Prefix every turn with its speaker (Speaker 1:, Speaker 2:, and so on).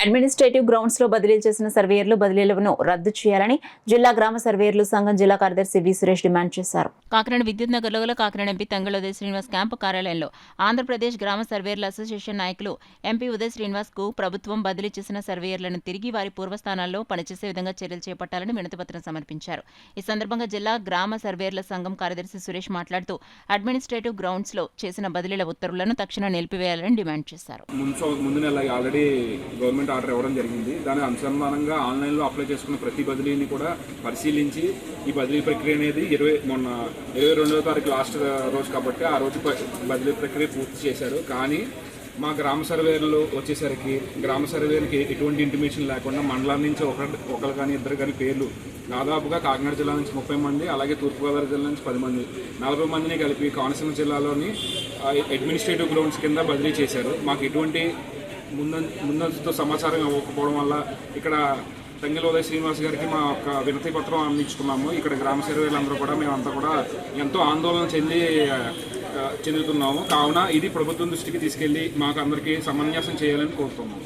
Speaker 1: Administrative grounds లో బదిలీలు చేసిన సర్వేయర్లు బదిలీలను రద్దు చేయాలని జిల్లా గ్రామ సర్వేయర్లు సంఘం జిల్లా కార్యదర్శి వి సురేష్ డిమాండ్ చేశారు. కాకినాడ విద్యుత్ నగర్లో గల కాకినాడ ఎంపీ తంగెళ్ల ఉదయ్ శ్రీనివాస్ క్యాంపు కార్యాలయంలో ఆంధ్రప్రదేశ్ గ్రామ సర్వేయర్ల అసోసియేషన్ నాయకులు ఎంపీ ఉదయ్ శ్రీనివాస్ కు ప్రభుత్వం బదిలీ చేసిన సర్వేయర్లను తిరిగి వారి పూర్వస్థానాల్లో పనిచేసే విధంగా చర్యలు చేపట్టాలని వినతిపత్రం సమర్పించారు. ఈ సందర్భంగా జిల్లా గ్రామ సర్వేయర్ల సంఘం కార్యదర్శి సురేష్ మాట్లాడుతూ అడ్మినిస్ట్రేటివ్ గ్రౌండ్స్ లో చేసిన బదిలీల ఉత్తర్వులను తక్షణం నిలిపివేయాలని డిమాండ్ చేశారు.
Speaker 2: ఆర్డర్ ఇవ్వడం జరిగింది. దాని అనుసంధానంగా ఆన్లైన్లో అప్లై చేసుకున్న ప్రతి బదిలీని కూడా పరిశీలించి ఈ బదిలీ ప్రక్రియ అనేది మొన్న 22వ తారీఖు లాస్ట్ రోజు కాబట్టి ఆ రోజు బదిలీ ప్రక్రియ పూర్తి చేశారు. కానీ మా గ్రామ సర్వేలు వచ్చేసరికి గ్రామ సర్వేకి ఎటువంటి ఇంటిమేషన్ లేకుండా మండలం నుంచి ఒకరు కానీ ఇద్దరు కానీ పేర్లు దాదాపుగా కాకినాడ జిల్లా నుంచి 30 మంది, అలాగే తూర్పుగోదావరి జిల్లా నుంచి 10 మంది, 40 మందిని కలిపి కోనసీమ జిల్లాలోని అడ్మినిస్ట్రేటివ్ గ్రౌండ్స్ కింద బదిలీ చేశారు. మాకు ఎటువంటి ముందంతో సమాచారం ఇవ్వకపోవడం వల్ల ఇక్కడ తంగెళ్ల ఉదయ్ శ్రీనివాస్ గారికి మా యొక్క వినతి పత్రం అందించుకున్నాము. ఇక్కడ గ్రామ సర్వేలందరూ కూడా మేమంతా కూడా ఎంతో ఆందోళన చెందుతున్నాము. కావున ఇది ప్రభుత్వం దృష్టికి తీసుకెళ్లి మాకు అందరికీ సమన్యాసం చేయాలని కోరుతున్నాము.